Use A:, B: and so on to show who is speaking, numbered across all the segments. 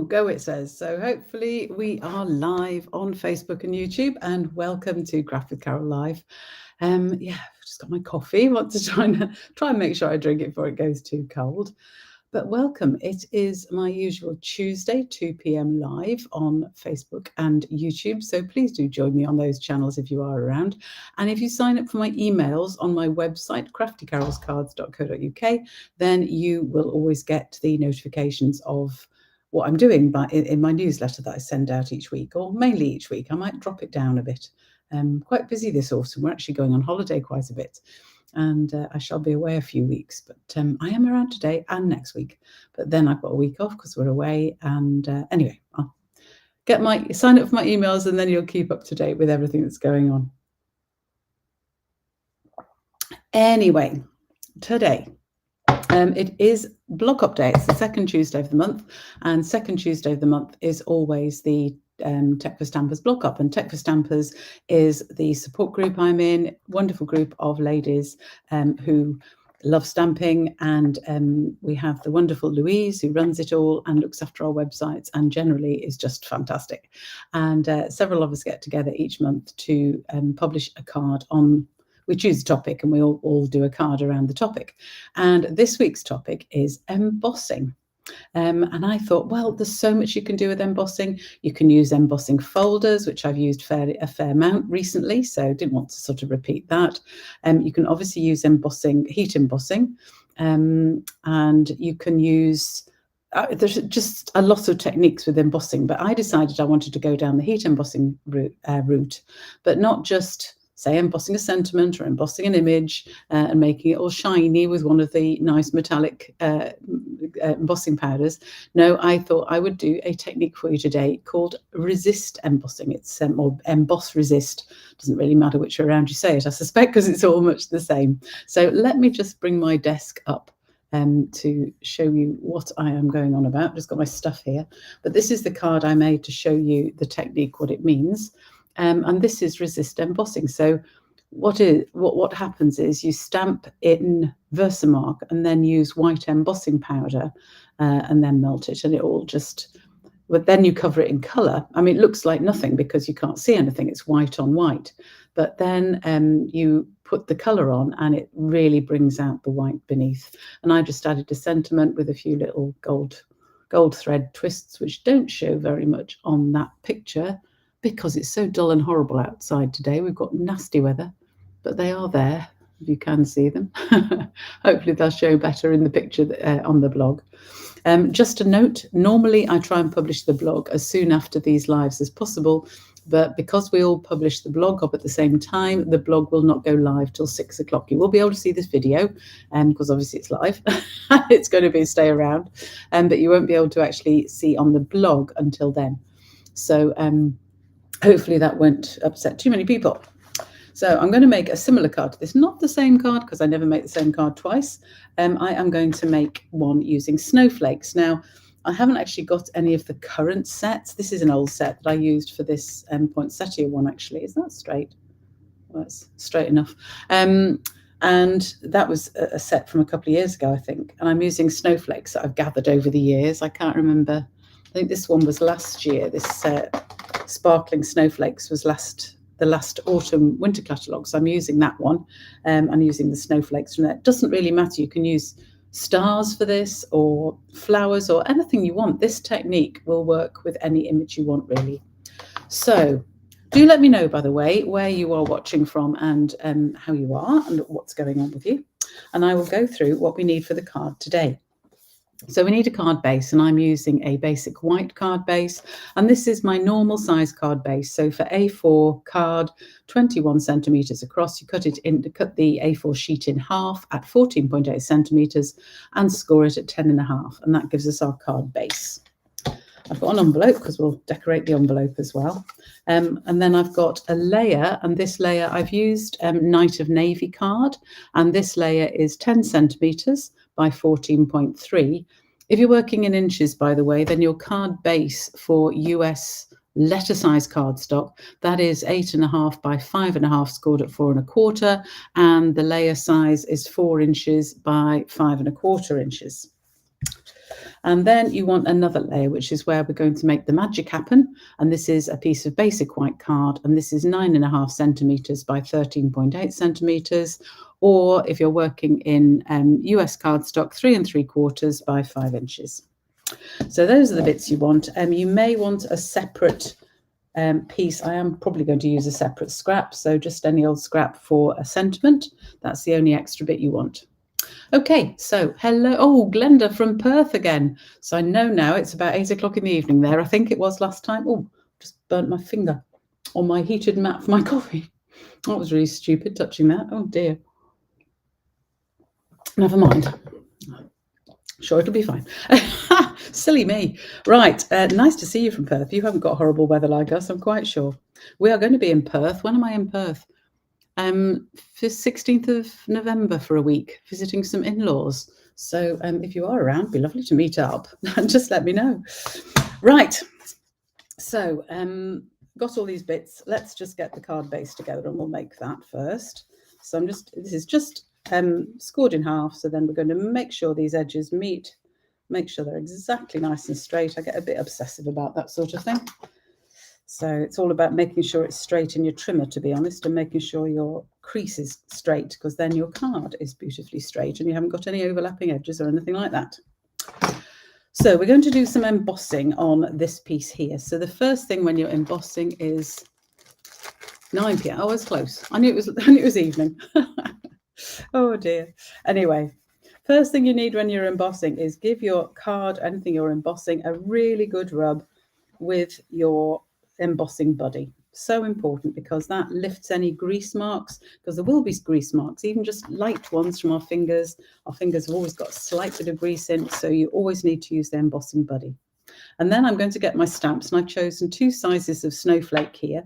A: go, it says. So hopefully we are live on Facebook and YouTube, and welcome to Craft with Carol Live. Yeah, I've just got my coffee. Want to try and make sure I drink it before it goes too cold. But welcome. It is my usual Tuesday, 2 p.m. live on Facebook and YouTube. So please do join me on those channels if you are around. And if you sign up for my emails on my website, craftycarolscards.co.uk, then you will always get the notifications of what I'm doing in my newsletter that I send out each week, or mainly each week. I might drop it down a bit. I'm quite busy this autumn. We're actually going on holiday quite a bit. And I shall be away a few weeks, but I am around today and next week. But then I've got a week off because we're away. And anyway, I'll sign up for my emails, and then you'll keep up to date with everything that's going on. Anyway, today it is blog update. It's the second Tuesday of the month, and second Tuesday of the month is always the Tech for Stampers blog up, and Tech for Stampers is the support group I'm in. Wonderful group of ladies who love stamping, and we have the wonderful Louise who runs it all and looks after our websites and generally is just fantastic. And several of us get together each month to publish a card on. We choose a topic and we all do a card around the topic. And this week's topic is embossing. And I thought, well, there's so much you can do with embossing. You can use embossing folders, which I've used a fair amount recently, so didn't want to sort of repeat that. You can obviously use heat embossing, and you can use, there's just a lot of techniques with embossing, but I decided I wanted to go down the heat embossing route, but not just say embossing a sentiment or embossing an image and making it all shiny with one of the nice metallic embossing powders. No, I thought I would do a technique for you today called resist embossing. It's or emboss resist. Doesn't really matter which way around you say it, I suspect, because it's all much the same. So let me just bring my desk up to show you what I am going on about. Just got my stuff here, but this is the card I made to show you the technique, what it means. And this is resist embossing. So what happens is you stamp in Versamark and then use white embossing powder and then melt it, and it all but then you cover it in colour. I mean, it looks like nothing because you can't see anything. It's white on white. But then you put the colour on and it really brings out the white beneath. And I just added a sentiment with a few little gold thread twists, which don't show very much on that picture, because it's so dull and horrible outside today. We've got nasty weather, but they are there, if you can see them. Hopefully they'll show better in the picture on the blog. Just a note, normally I try and publish the blog as soon after these lives as possible, but because we all publish the blog up at the same time, the blog will not go live till 6 o'clock. You will be able to see this video, because obviously it's live. It's going to be stay around, but you won't be able to actually see on the blog until then. So hopefully that won't upset too many people. So I'm going to make a similar card to this, not the same card because I never make the same card twice. I am going to make one using snowflakes. Now, I haven't actually got any of the current sets. This is an old set that I used for this poinsettia one, actually. Is that straight? Well, it's straight enough. And that was a set from a couple of years ago, I think. And I'm using snowflakes that I've gathered over the years. I can't remember. I think this one was last year. This sparkling snowflakes was the last autumn winter catalogue. So I'm using that one. I'm using the snowflakes from there. It doesn't really matter. You can use stars for this or flowers or anything you want. This technique will work with any image you want, really. So do let me know, by the way, where you are watching from and how you are and what's going on with you. And I will go through what we need for the card today. So we need a card base, and I'm using a basic white card base, and this is my normal size card base. So for A4 card, 21 centimeters across, you cut the A4 sheet in half at 14.8 centimeters and score it at 10.5, and that gives us our card base. I've got an envelope because we'll decorate the envelope as well. And then I've got a layer, and this layer I've used Night of Navy card, and this layer is 10 centimeters by 14.3. If you're working in inches, by the way, then your card base for US letter size cardstock, that is 8.5 by 5.5 scored at 4.25, and the layer size is 4 inches by 5.25 inches. And then you want another layer, which is where we're going to make the magic happen. And this is a piece of basic white card, and this is 9.5 centimeters by 13.8 centimeters. Or if you're working in US cardstock, 3 3/4 by 5 inches. So those are the bits you want. You may want a separate piece. I am probably going to use a separate scrap, so just any old scrap for a sentiment. That's the only extra bit you want. Okay, so hello. Oh, Glenda from Perth again. So I know now it's about 8 o'clock in the evening there. I think it was last time. Oh, just burnt my finger on my heated mat for my coffee. That was really stupid, touching that. Oh dear. Never mind. Sure, it'll be fine. Silly me. Right, nice to see you from Perth. You haven't got horrible weather like us, I'm quite sure. We are going to be in Perth. When am I in Perth? For 16th of November for a week, visiting some in-laws. So if you are around, it'd be lovely to meet up. Just let me know. Right, so got all these bits. Let's just get the card base together and we'll make that first. So this is just scored in half. So then we're going to make sure these edges meet, make sure they're exactly nice and straight. I get a bit obsessive about that sort of thing. So it's all about making sure it's straight in your trimmer, to be honest, and making sure your crease is straight, because then your card is beautifully straight and you haven't got any overlapping edges or anything like that. So we're going to do some embossing on this piece here. So the first thing when you're embossing is 9 p.m. Oh, it's close. I knew it was evening. Oh dear. Anyway, first thing you need when you're embossing is give your card, anything you're embossing, a really good rub with your embossing buddy. So important, because that lifts any grease marks, because there will be grease marks, even just light ones from our fingers. Our fingers have always got a slight bit of grease in, so you always need to use the embossing buddy. And then I'm going to get my stamps, and I've chosen 2 sizes of snowflake here,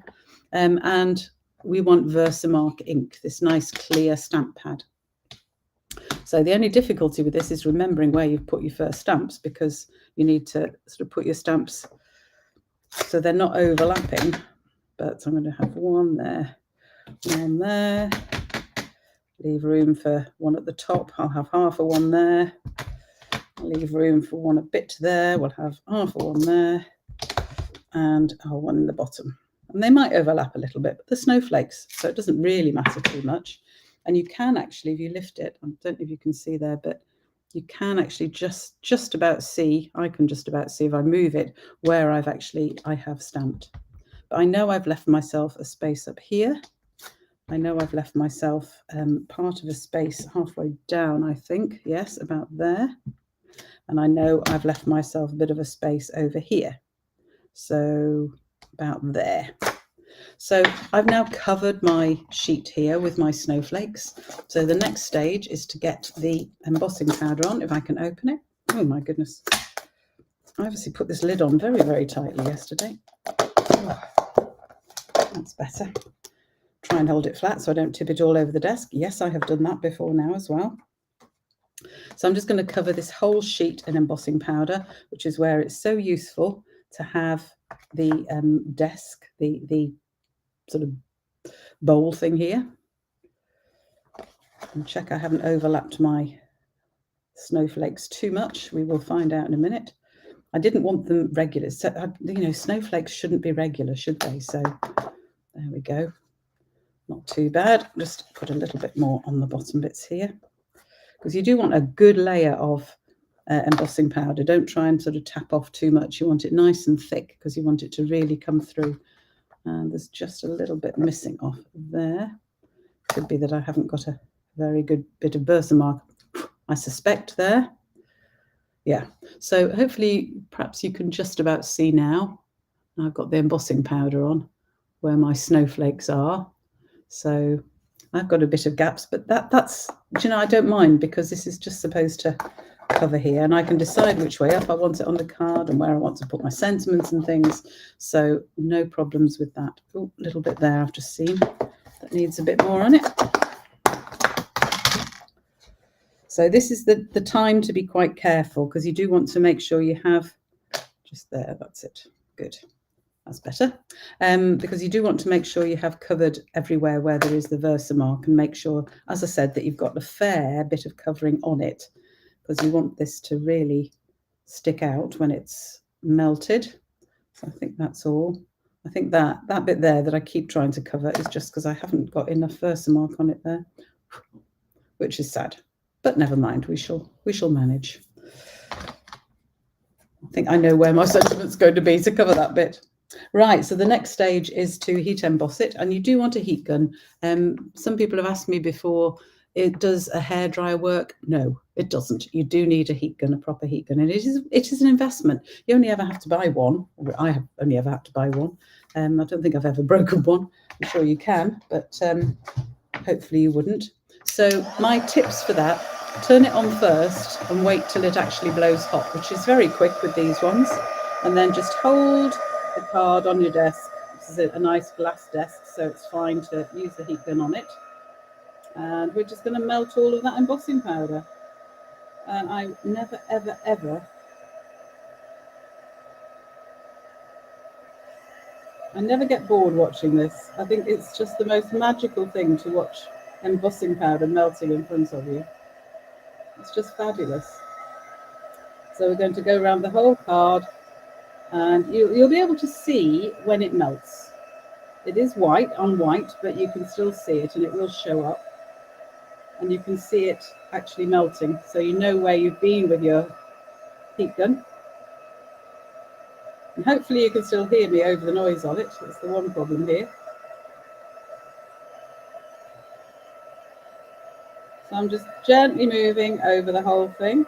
A: and we want Versamark ink, this nice clear stamp pad. So the only difficulty with this is remembering where you've put your first stamps, because you need to sort of put your stamps so they're not overlapping. But I'm going to have one there, leave room for one at the top. I'll have half of one there, leave room for one a bit there, we'll have half of one there, and one in the bottom. And they might overlap a little bit, but the snowflakes, so it doesn't really matter too much. And you can actually, if you lift it, I don't know if you can see there, but you can actually just about see, I can just about see if I move it, where I have stamped. But I know I've left myself a space up here. I know I've left myself part of a space halfway down, I think. Yes, about there. And I know I've left myself a bit of a space over here. So about there. So I've now covered my sheet here with my snowflakes. So the next stage is to get the embossing powder on, if I can open it. Oh my goodness. I obviously put this lid on very, very tightly yesterday. Oh, that's better. Try and hold it flat so I don't tip it all over the desk. Yes, I have done that before now as well. So I'm just going to cover this whole sheet in embossing powder, which is where it's so useful to have the desk, the sort of bowl thing here. And check I haven't overlapped my snowflakes too much. We will find out in a minute. I didn't want them regular. So, snowflakes shouldn't be regular, should they? So there we go. Not too bad. Just put a little bit more on the bottom bits here, because you do want a good layer of embossing powder. Don't try and sort of tap off too much. You want it nice and thick, because you want it to really come through. And there's just a little bit missing off there. Could be that I haven't got a very good bit of Versamark, I suspect, there. Yeah, so hopefully perhaps you can just about see now. I've got the embossing powder on where my snowflakes are. So I've got a bit of gaps, but that's, I don't mind, because this is just supposed to cover here, and I can decide which way up I want it on the card and where I want to put my sentiments and things. So no problems with that. Oh, a little bit there I've just seen that needs a bit more on it. So this is the time to be quite careful, because you do want to make sure you have just there. That's it. Good. That's better. Because you do want to make sure you have covered everywhere where there is the Versamark, and make sure, as I said, that you've got a fair bit of covering on it, because you want this to really stick out when it's melted. So I think that's all. I think that bit there that I keep trying to cover is just because I haven't got enough Versamark on it there, which is sad. But never mind, we shall manage. I think I know where my sentiment's going to be to cover that bit. Right, so the next stage is to heat emboss it, and you do want a heat gun. Some people have asked me before, does a hairdryer work? No, it doesn't. You do need a heat gun, a proper heat gun, and it is an investment. You only ever have to buy one. I have only ever had to buy one. I don't think I've ever broken one. I'm sure you can, but hopefully you wouldn't. So my tips for that: turn it on first and wait till it actually blows hot, which is very quick with these ones, and then just hold the card on your desk. This is a nice glass desk, so it's fine to use the heat gun on it. And we're just going to melt all of that embossing powder. And I never, ever, ever, I never get bored watching this. I think it's just the most magical thing to watch embossing powder melting in front of you. It's just fabulous. So we're going to go around the whole card, and you'll be able to see when it melts. It is white on white, but you can still see it, and it will show up. And you can see it actually melting, so you know where you've been with your heat gun. And hopefully you can still hear me over the noise of it. That's the one problem here. So I'm just gently moving over the whole thing.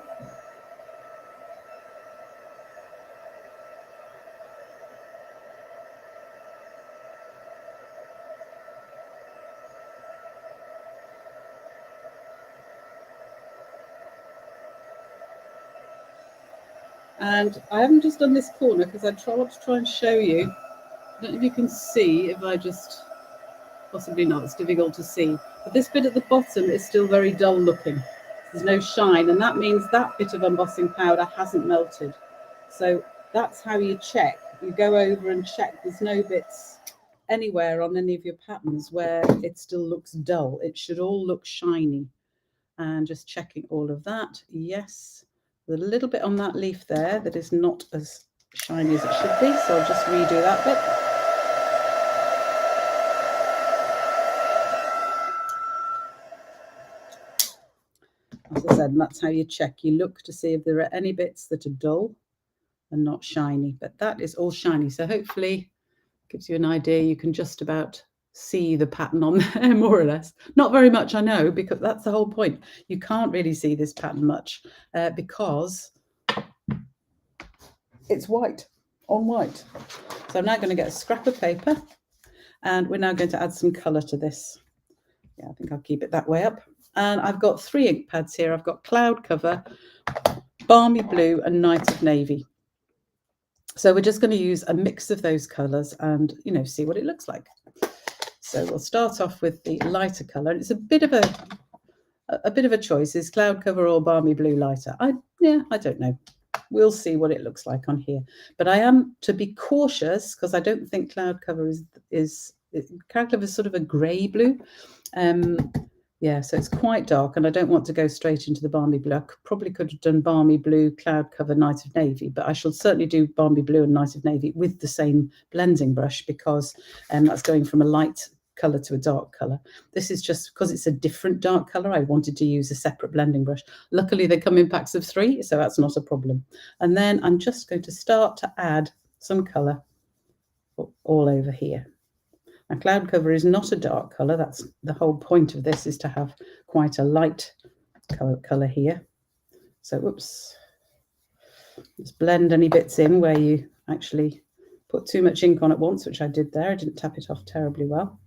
A: And I haven't just done this corner because I want to try and show you. I don't know if you can see, if I just, possibly not, it's difficult to see. But this bit at the bottom is still very dull looking. There's no shine, and that means that bit of embossing powder hasn't melted. So that's how you check. You go over and check there's no bits anywhere on any of your patterns where it still looks dull. It should all look shiny. And just checking all of that. Yes, there's a little bit on that leaf there that is not as shiny as it should be, so I'll just redo that bit. As I said, and that's how you check. You look to see if there are any bits that are dull and not shiny, but that is all shiny. So hopefully gives you an idea. You can just about see the pattern on there, more or less. Not very much, I know, because that's the whole point. You can't really see this pattern much because it's white on white. So I'm now going to get a scrap of paper, and we're now going to add some colour to this. Yeah, I think I'll keep it that way up. And I've got 3 ink pads here. I've got Cloud Cover, Balmy Blue, and Night of Navy. So we're just going to use a mix of those colours and, see what it looks like. So we'll start off with the lighter colour. It's a bit of a choice. Is Cloud Cover or Balmy Blue lighter? I don't know. We'll see what it looks like on here. But I am to be cautious because I don't think Cloud Cover Cloud Cover is sort of a grey blue. Yeah, so it's quite dark, and I don't want to go straight into the Balmy Blue. I probably could have done Balmy Blue, Cloud Cover, Night of Navy, but I shall certainly do Balmy Blue and Night of Navy with the same blending brush because that's going from a light colour to a dark colour. This is just because it's a different dark colour. I wanted to use a separate blending brush. Luckily, they come in packs of 3, so that's not a problem. And then I'm just going to start to add some colour all over here. Now, Cloud Cover is not a dark colour. That's the whole point of this, is to have quite a light colour here. So, whoops. Just blend any bits in where you actually put too much ink on at once, which I did there. I didn't tap it off terribly well.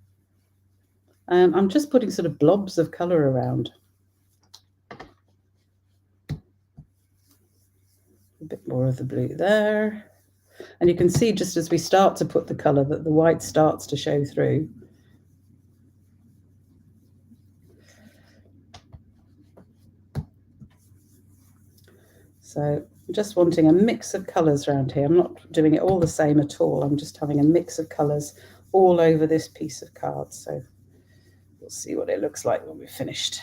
A: I'm just putting sort of blobs of colour around. A bit more of the blue there. And you can see just as we start to put the colour that the white starts to show through. So I'm just wanting a mix of colours around here. I'm not doing it all the same at all. I'm just having a mix of colours all over this piece of card. So we'll see what it looks like when we're finished.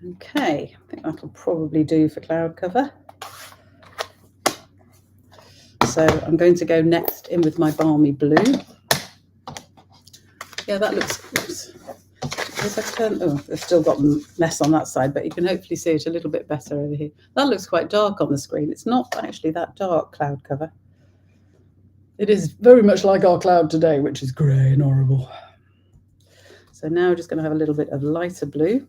A: Okay, I think that'll probably do for cloud cover. So I'm going to go next in with my balmy blue. Yeah, that looks good. Oh, they've still got mess on that side, but you can hopefully see it a little bit better over here. That looks quite dark on the screen. It's not actually that dark, cloud cover. It is very much like our cloud today, which is grey and horrible. So now we're just going to have a little bit of lighter blue.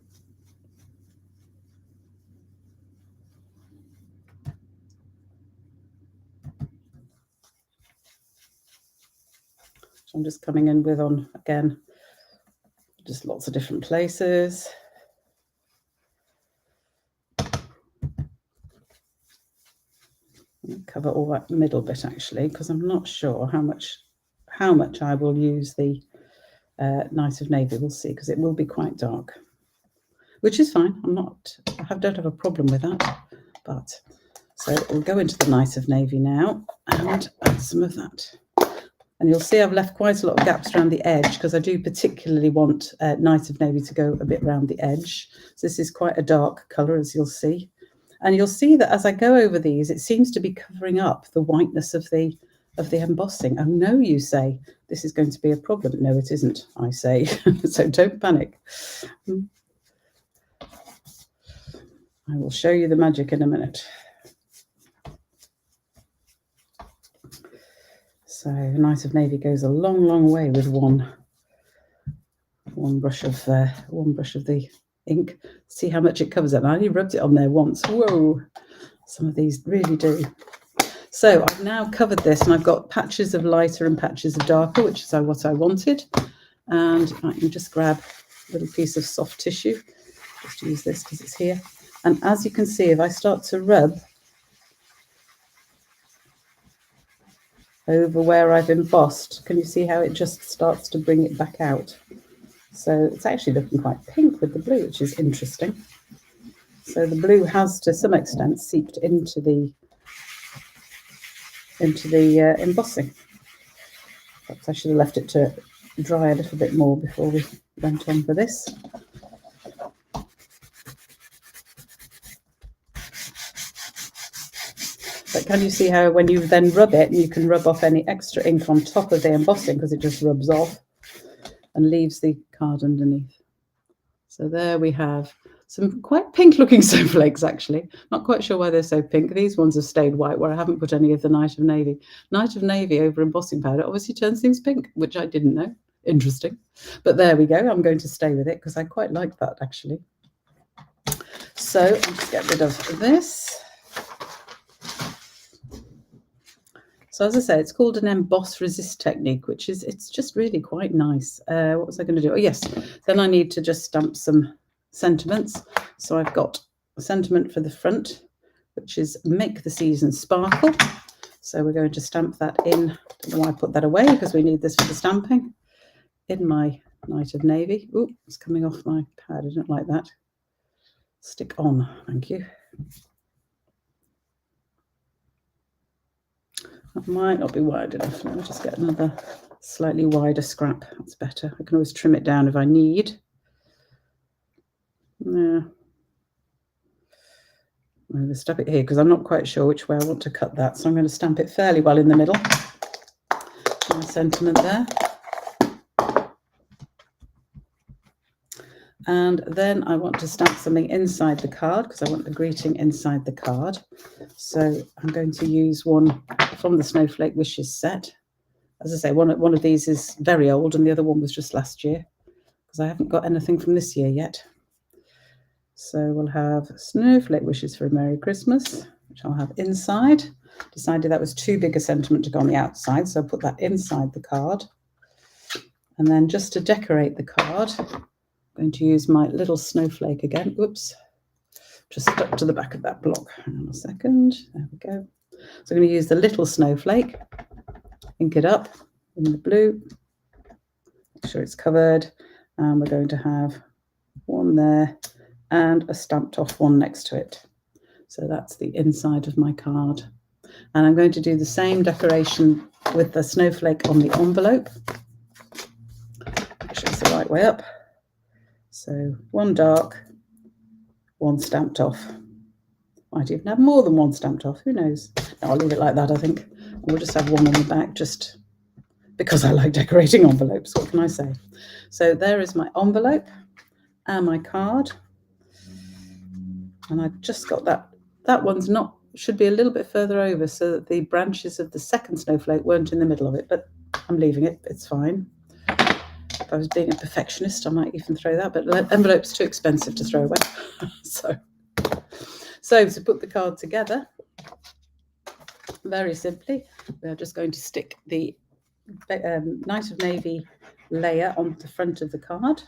A: I'm just coming in with on, again, just lots of different places. Cover all that middle bit actually, because I'm not sure how much I will use the Night of Navy. We'll see, because it will be quite dark, which is fine. I don't have a problem with that. But so we'll go into the Night of Navy now and add some of that. And you'll see I've left quite a lot of gaps around the edge, because I do particularly want Night of Navy to go a bit around the edge. So this is quite a dark colour, as you'll see. And you'll see that as I go over these, it seems to be covering up the whiteness of the embossing. Oh no, you say, this is going to be a problem. No, it isn't, I say. So don't panic. I will show you the magic in a minute. So Night of Navy goes a long, long way with one brush of the ink. See how much it covers it. I only rubbed it on there once. Whoa, some of these really do. So I've now covered this, and I've got patches of lighter and patches of darker, which is what I wanted. And I can just grab a little piece of soft tissue. Just use this because it's here. And as you can see, if I start to rub over where I've embossed, can you see how it just starts to bring it back out? So it's actually looking quite pink with the blue, which is interesting. So the blue has, to some extent, seeped into the embossing. Perhaps I should have left it to dry a little bit more before we went on for this. But can you see how when you then rub it, you can rub off any extra ink on top of the embossing, because it just rubs off and leaves the card underneath. So there we have some quite pink looking snowflakes, actually. Not quite sure why they're so pink. These ones have stayed white, where I haven't put any of the Night of Navy. Night of Navy over embossing powder obviously turns things pink, which I didn't know. Interesting. But there we go. I'm going to stay with it because I quite like that, actually. So I'll just get rid of this. So as I say, it's called an emboss resist technique, which is, it's just really quite nice. What was I going to do? Oh yes, then I need to just stamp some sentiments. So I've got a sentiment for the front, which is Make the Season Sparkle. So we're going to stamp that in. I don't know why I put that away, because we need this for the stamping. In my Night of Navy. Oh, it's coming off my pad. I don't like that. Stick on, thank you. That might not be wide enough. Let me just get another slightly wider scrap. That's better. I can always trim it down if I need. Yeah. I'm going to stamp it here because I'm not quite sure which way I want to cut that. So I'm going to stamp it fairly well in the middle. My sentiment there. And then I want to stamp something inside the card, because I want the greeting inside the card. So I'm going to use one from the Snowflake Wishes set. As I say, one of these is very old and the other one was just last year, because I haven't got anything from this year yet. So we'll have Snowflake Wishes for a Merry Christmas, which I'll have inside. Decided that was too big a sentiment to go on the outside, so I'll put that inside the card. And then just to decorate the card, I'm going to use my little snowflake again. Whoops, just stuck to the back of that block. Hang on a second. There we go. So I'm going to use the little snowflake, ink it up in the blue, make sure it's covered, and we're going to have one there and a stamped off one next to it. So that's the inside of my card. And I'm going to do the same decoration with the snowflake on the envelope. Make sure it's the right way up. So one dark, one stamped off. Might even have more than one stamped off, who knows? No, I'll leave it like that, I think. We'll just have one on the back, just because I like decorating envelopes, what can I say? So there is my envelope and my card. And I've just got that one's not, should be a little bit further over so that the branches of the second snowflake weren't in the middle of it, but I'm leaving it, it's fine. If I was being a perfectionist, I might even throw that, but envelopes too expensive to throw away. So to put the card together, very simply, we're just going to stick the Night of Navy layer on the front of the card.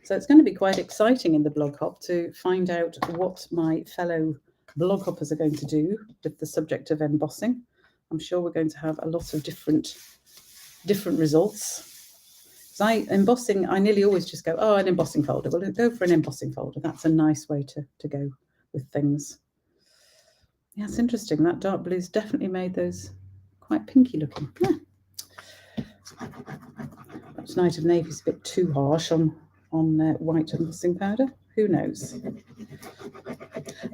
A: So it's going to be quite exciting in the blog hop to find out what my fellow blog hoppers are going to do with the subject of embossing. I'm sure we're going to have a lot of different results. Embossing, I nearly always just go, oh, an embossing folder. Well, go for an embossing folder. That's a nice way to go with things. Yeah, it's interesting. That dark blue's definitely made those quite pinky looking. Yeah. Perhaps Night of Navy's a bit too harsh on white embossing powder. Who knows?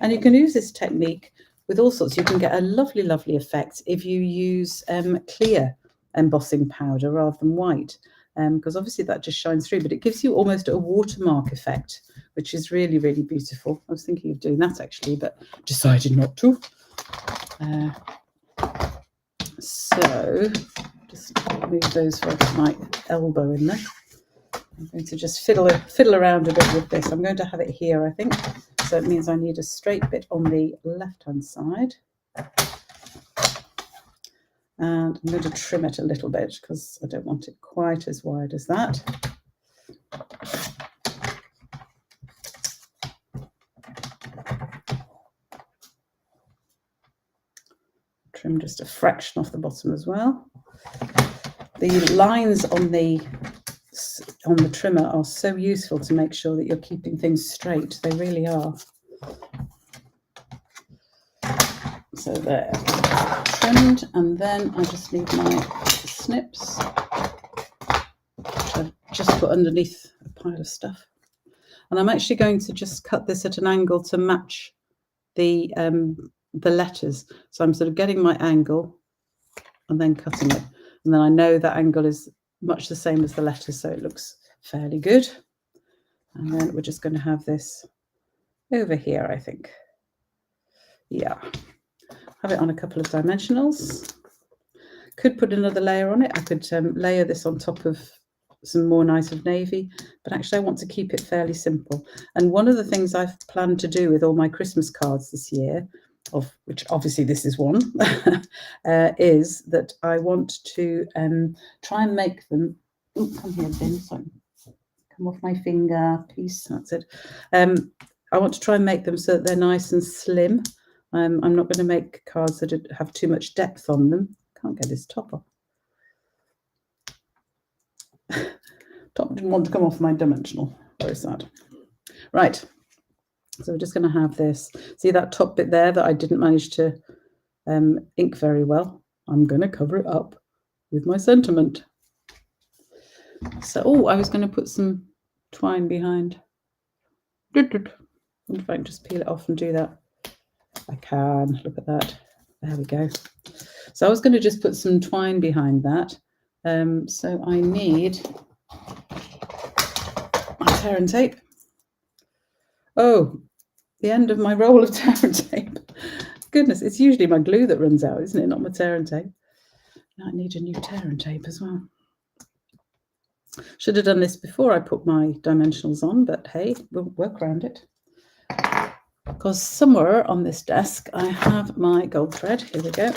A: And you can use this technique with all sorts. You can get a lovely, lovely effect if you use clear embossing powder rather than white. Because obviously that just shines through, but it gives you almost a watermark effect, which is really, really beautiful. I was thinking of doing that actually, but decided not to. So just move those for my elbow in there. I'm going to just fiddle around a bit with this. I'm going to have it here, I think. So it means I need a straight bit on the left-hand side. And I'm going to trim it a little bit because I don't want it quite as wide as that. Trim just a fraction off the bottom as well. The lines on the trimmer are so useful to make sure that you're keeping things straight. They really are. So there, trimmed, and then I just need my snips, which I've just put underneath a pile of stuff. And I'm actually going to just cut this at an angle to match the letters. So I'm sort of getting my angle and then cutting it. And then I know that angle is much the same as the letters, so it looks fairly good. And then we're just going to have this over here, I think. Yeah. Have it on a couple of dimensionals. Could put another layer on it. I could layer this on top of some more Night of Navy, but actually I want to keep it fairly simple. And one of the things I've planned to do with all my Christmas cards this year, of which obviously this is one, is that I want to try and make them. Oh, come here, Ben. Sorry, come off my finger, please. That's it. I want to try and make them so that they're nice and slim. I'm not going to make cards that have too much depth on them. Can't get this top off. Top didn't want to come off my dimensional. Very sad. Right. So we're just going to have this. See that top bit there that I didn't manage to ink very well? I'm going to cover it up with my sentiment. So, oh, I was going to put some twine behind. If I can just peel it off and do that. I can. Look at that. There we go. So I was going to just put some twine behind that. So I need my tear and tape. Oh, the end of my roll of tear and tape. Goodness, it's usually my glue that runs out, isn't it? Not my tear and tape. Now I need a new tear and tape as well. Should have done this before I put my dimensionals on, but hey, we'll work around it. Because somewhere on this desk I have my gold thread. Here we go.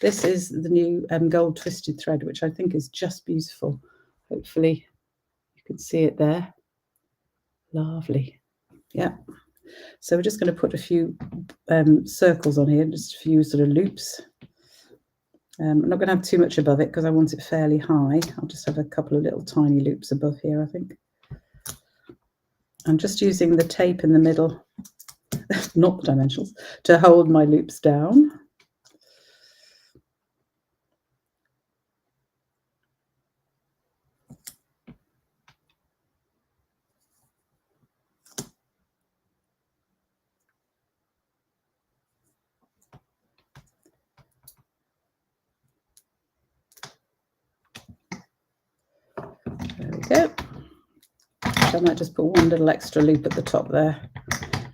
A: This is the new gold twisted thread, which I think is just beautiful. Hopefully you can see it there. Lovely. Yeah. So we're just going to put a few circles on here, just a few sort of loops. I'm not going to have too much above it because I want it fairly high. I'll just have a couple of little tiny loops above here, I think. I'm just using the tape in the middle, not the dimensionals, to hold my loops down. go. I might just put one little extra loop at the top there,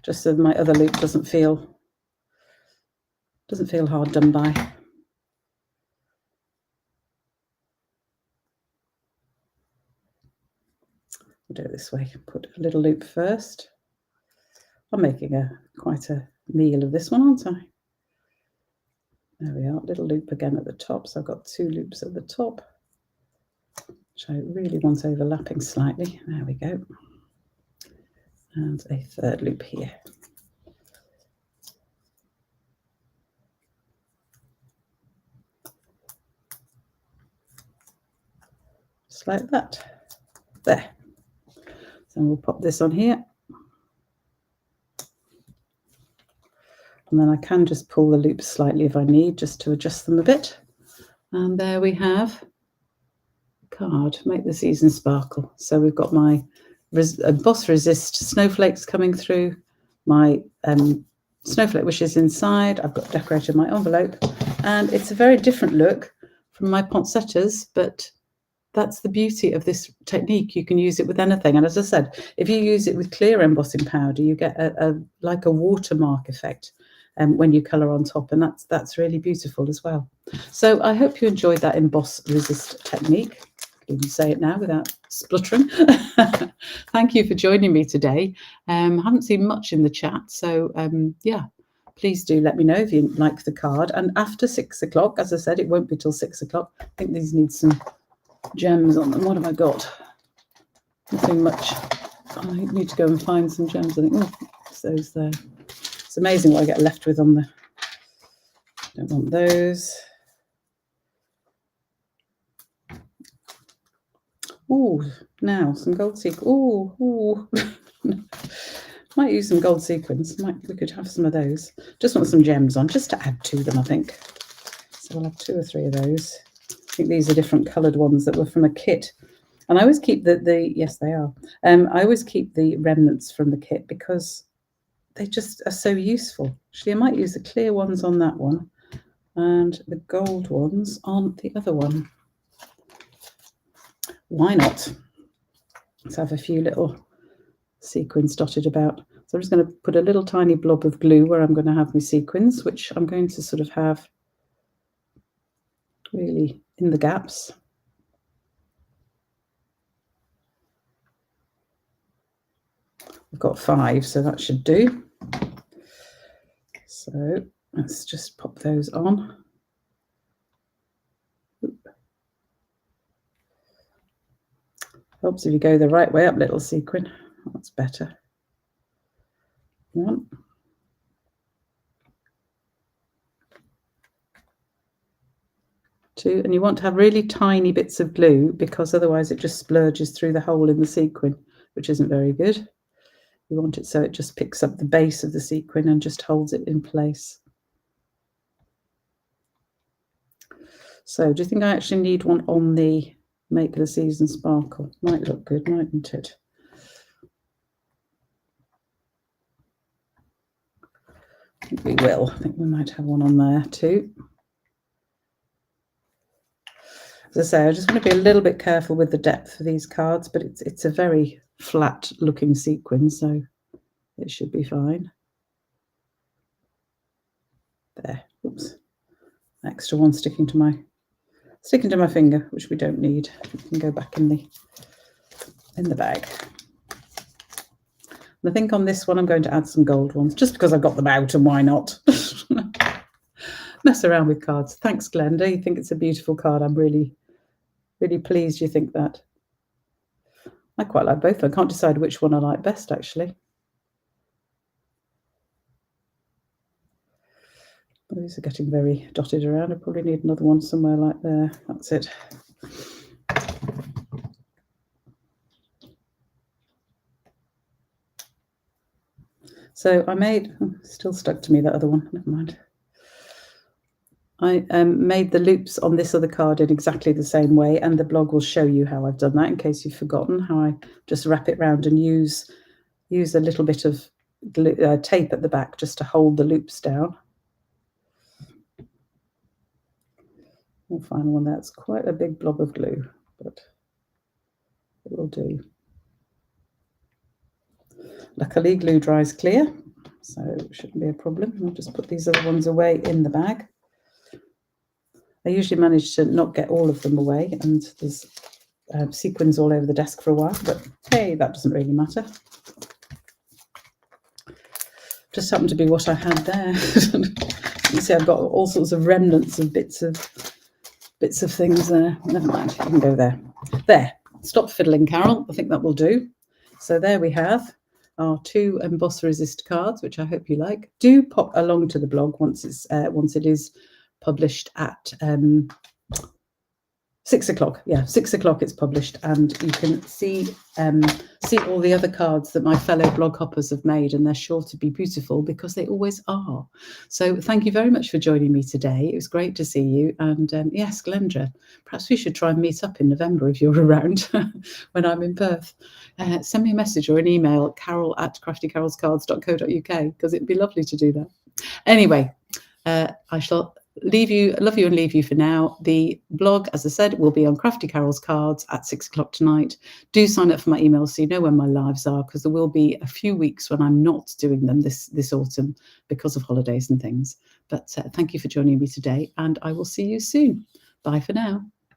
A: just so my other loop doesn't feel hard done by. We'll do it this way. Put a little loop first. I'm making quite a meal of this one, aren't I? There we are, little loop again at the top. So I've got 2 loops at the top, which I really want overlapping slightly. There we go. And a 3rd loop here. Just like that. There. So we'll pop this on here. And then I can just pull the loops slightly if I need, just to adjust them a bit. And there we have a card, Make the Season Sparkle. So we've got my Emboss Resist snowflakes coming through, my snowflake wishes inside. I've got decorated my envelope, and it's a very different look from my poinsettias, but that's the beauty of this technique. You can use it with anything. And as I said, if you use it with clear embossing powder, you get like a watermark effect when you colour on top, and that's really beautiful as well. So I hope you enjoyed that Emboss Resist technique. I can even say it now without spluttering. Thank you for joining me today. I haven't seen much in the chat, so yeah, please do let me know if you like the card. And after 6 o'clock, as I said, it won't be till 6 o'clock. I think these need some gems on them. What have I got? Nothing much. I need to go and find some gems. I think, oh, it's those there. It's amazing what I get left with on the. Don't want those. Oh, now some gold sequins. Oh, might use some gold sequins. We could have some of those. Just want some gems on, just to add to them, I think. So we'll have 2 or 3 of those. I think these are different coloured ones that were from a kit. And I always keep yes, they are. I always keep the remnants from the kit because they just are so useful. Actually, I might use the clear ones on that one and the gold ones on the other one. Why not? Let's have a few little sequins dotted about. So I'm just going to put a little tiny blob of glue where I'm going to have my sequins, which I'm going to sort of have really in the gaps. I've got 5, so that should do. So let's just pop those on. Helps if you go the right way up, little sequin. That's better. 1. 2, and you want to have really tiny bits of glue because otherwise it just splurges through the hole in the sequin, which isn't very good. You want it so it just picks up the base of the sequin and just holds it in place. So do you think I actually need one on the Make the Season Sparkle? Might look good, mightn't it? I think we will. I think we might have one on there too. As I say, I just want to be a little bit careful with the depth of these cards, but it's a very flat looking sequin, so it should be fine. There. Oops. Extra one sticking to my finger, which we don't need. We can go back in the bag. And I think on this one I'm going to add some gold ones, just because I've got them out, and why not? Mess around with cards. Thanks, Glenda. You think it's a beautiful card. I'm really, really pleased you think that. I quite like both. I can't decide which one I like best, actually. These are getting very dotted around. I probably need another one somewhere like there. That's it. So I made, still stuck to me, that other one, never mind. I made the loops on this other card in exactly the same way, and the blog will show you how I've done that in case you've forgotten, how I just wrap it round and use a little bit of glue, tape at the back just to hold the loops down. We'll find one that's quite a big blob of glue, but it will do. Luckily, glue dries clear, so it shouldn't be a problem. I'll just put these other ones away in the bag. I usually manage to not get all of them away, and there's sequins all over the desk for a while, but hey, that doesn't really matter. Just happened to be what I had there. You see, I've got all sorts of remnants of bits of things there. Never mind, you can go there. There, stop fiddling, Carol. I think that will do. So there we have our 2 Emboss Resist cards, which I hope you like. Do pop along to the blog once it is published at 6 o'clock. Yeah, 6 o'clock it's published, and you can see all the other cards that my fellow blog hoppers have made, and they're sure to be beautiful because they always are. So thank you very much for joining me today. It was great to see you. And yes, Glendra, perhaps we should try and meet up in November if you're around when I'm in Perth. Send me a message or an email, carol@craftycarolscards.co.uk, because it'd be lovely to do that. Anyway, I shall love you and leave you for now. The blog, as I said, will be on Crafty Carol's Cards at 6 o'clock tonight. Do sign up for my emails so you know when my lives are, because there will be a few weeks when I'm not doing them this autumn because of holidays and things. But thank you for joining me today, and I will see you soon. Bye for now.